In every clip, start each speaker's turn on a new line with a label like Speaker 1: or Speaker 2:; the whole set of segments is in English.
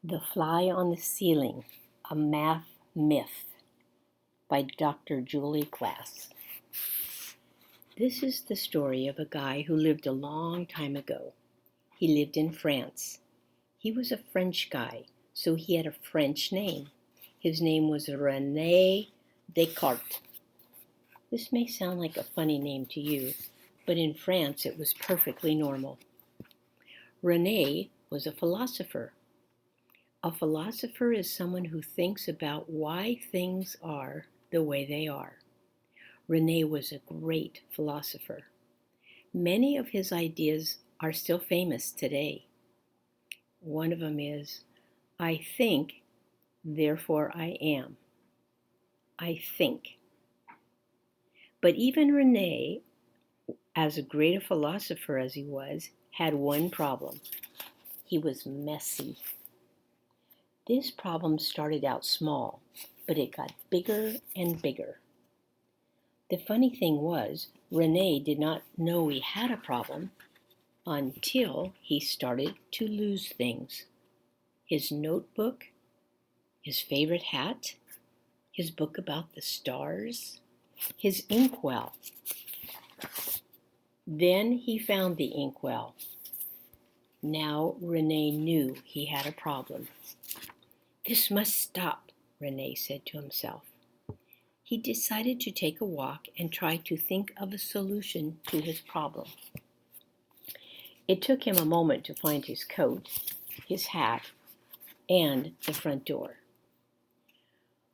Speaker 1: The Fly on the Ceiling, a Math Myth by Dr. Julie Glass. This is the story of a guy who lived a long time ago. He lived in France. He was a French guy, so he had a French name. His name was René Descartes. This may sound like a funny name to you, but in France it was perfectly normal. René was a philosopher. A philosopher is someone who thinks about why things are the way they are. René was a great philosopher. Many of his ideas are still famous today. One of them is, I think, therefore I am. I think. But even René, as great a philosopher as he was, had one problem. He was messy. This problem started out small, but it got bigger and bigger. The funny thing was, René did not know he had a problem until he started to lose things. His notebook, his favorite hat, his book about the stars, his inkwell. Then he found the inkwell. Now René knew he had a problem. This must stop, René said to himself. He decided to take a walk and try to think of a solution to his problem. It took him a moment to find his coat, his hat, and the front door.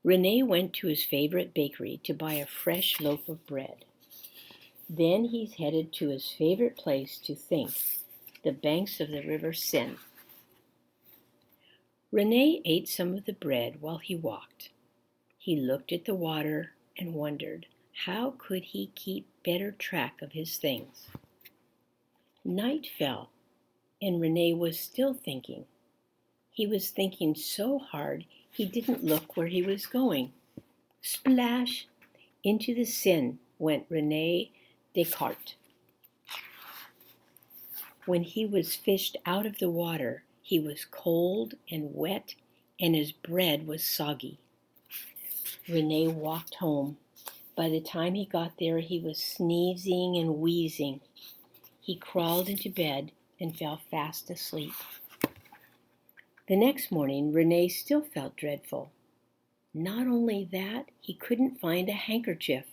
Speaker 1: René went to his favorite bakery to buy a fresh loaf of bread. Then he headed to his favorite place to think, the banks of the river Seine. René ate some of the bread while he walked. He looked at the water and wondered, how could he keep better track of his things? Night fell, and René was still thinking. He was thinking so hard he didn't look where he was going. Splash! Into the Seine went René Descartes. When he was fished out of the water, he was cold and wet, and his bread was soggy. René walked home. By the time he got there, he was sneezing and wheezing. He crawled into bed and fell fast asleep. The next morning, René still felt dreadful. Not only that, he couldn't find a handkerchief,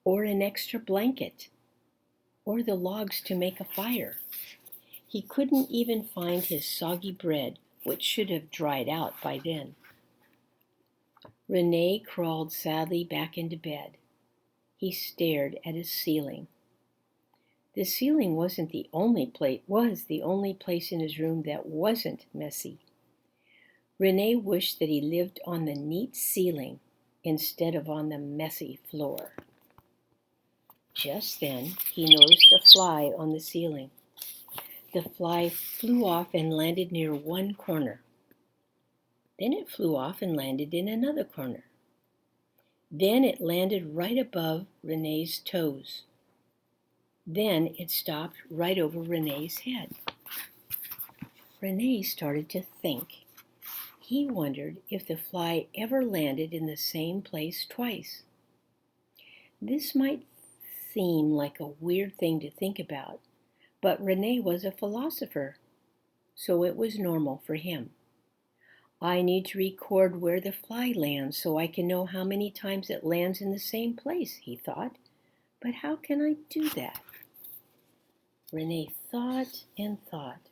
Speaker 1: or an extra blanket, or the logs to make a fire. He couldn't even find his soggy bread, which should have dried out by then. René crawled sadly back into bed. He stared at his ceiling. The ceiling was the only place in his room that wasn't messy. René wished that he lived on the neat ceiling instead of on the messy floor. Just then, he noticed a fly on the ceiling. The fly flew off and landed near one corner. Then it flew off and landed in another corner. Then it landed right above René's toes. Then it stopped right over René's head. René started to think. He wondered if the fly ever landed in the same place twice. This might seem like a weird thing to think about, but René was a philosopher, so it was normal for him. I need to record where the fly lands so I can know how many times it lands in the same place, he thought. But how can I do that? René thought and thought.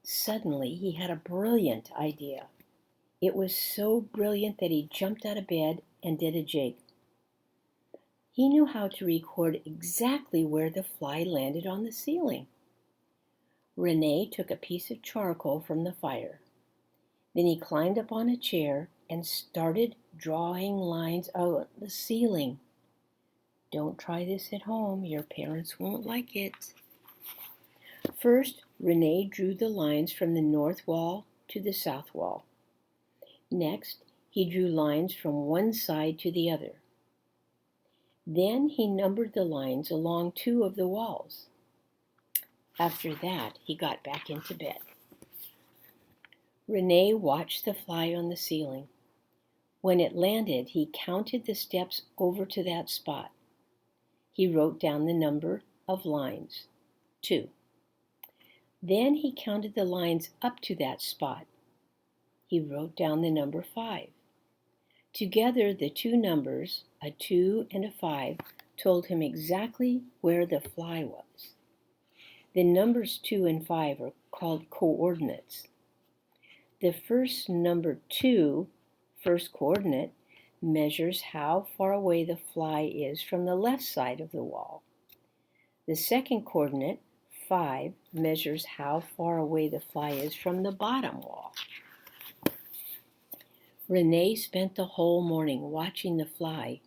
Speaker 1: Suddenly, he had a brilliant idea. It was so brilliant that he jumped out of bed and did a jig. He knew how to record exactly where the fly landed on the ceiling. René took a piece of charcoal from the fire. Then he climbed up on a chair and started drawing lines on the ceiling. Don't try this at home. Your parents won't like it. First, René drew the lines from the north wall to the south wall. Next, he drew lines from one side to the other. Then he numbered the lines along two of the walls. After that, he got back into bed. Rene watched the fly on the ceiling. When it landed, he counted the steps over to that spot. He wrote down the number of lines, 2. Then he counted the lines up to that spot. He wrote down the number 5. Together, the two numbers, a 2 and a 5, told him exactly where the fly was. The numbers 2 and 5 are called coordinates. The first number 2, first coordinate, measures how far away the fly is from the left side of the wall. The second coordinate, 5, measures how far away the fly is from the bottom wall. Rene spent the whole morning watching the fly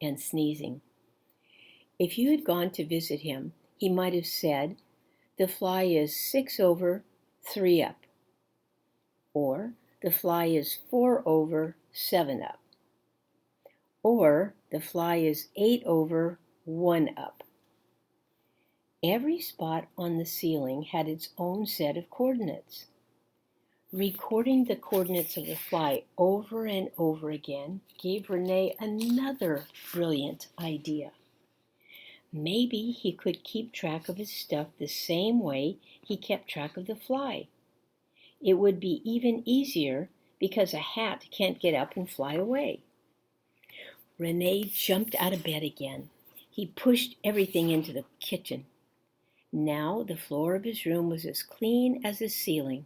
Speaker 1: and sneezing. If you had gone to visit him, he might have said, "The fly is 6 over, 3 up." Or, "The fly is 4 over, 7 up." Or, "The fly is 8 over, 1 up." Every spot on the ceiling had its own set of coordinates. Recording the coordinates of the fly over and over again gave Rene another brilliant idea. Maybe he could keep track of his stuff the same way he kept track of the fly. It would be even easier because a hat can't get up and fly away. Rene jumped out of bed again. He pushed everything into the kitchen. Now the floor of his room was as clean as the ceiling.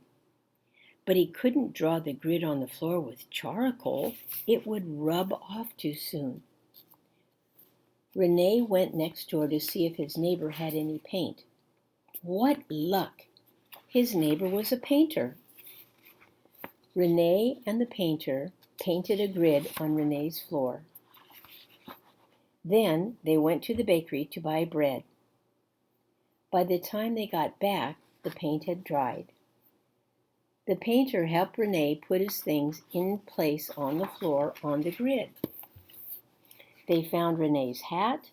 Speaker 1: But he couldn't draw the grid on the floor with charcoal. It would rub off too soon. Rene went next door to see if his neighbor had any paint. What luck! His neighbor was a painter. Rene and the painter painted a grid on Rene's floor. Then they went to the bakery to buy bread. By the time they got back, the paint had dried. The painter helped Rene put his things in place on the floor on the grid. They found Rene's hat,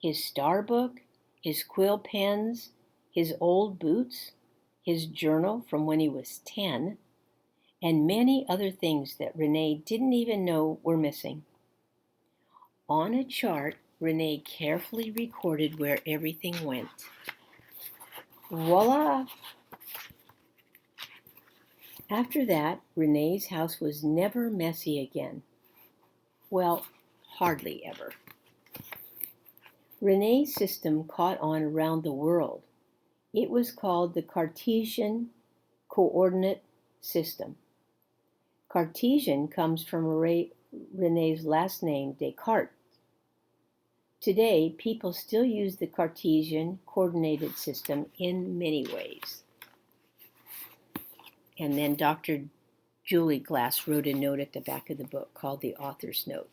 Speaker 1: his star book, his quill pens, his old boots, his journal from when he was 10, and many other things that Rene didn't even know were missing. On a chart, Rene carefully recorded where everything went. Voila! After that, Rene's house was never messy again. Well, hardly ever. Rene's system caught on around the world. It was called the Cartesian Coordinate System. Cartesian comes from Rene's last name, Descartes. Today, people still use the Cartesian coordinated system in many ways. And then Dr. Julie Glass wrote a note at the back of the book called the author's note.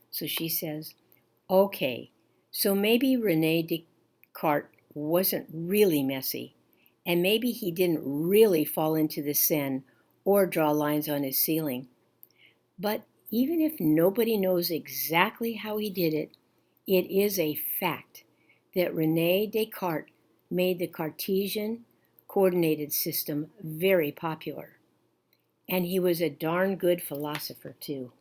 Speaker 1: So she says, okay, so maybe Rene Descartes wasn't really messy, and maybe he didn't really fall into the Seine or draw lines on his ceiling. But even if nobody knows exactly how he did it, it is a fact that Rene Descartes made the Cartesian coordinated system very popular. And he was a darn good philosopher, too.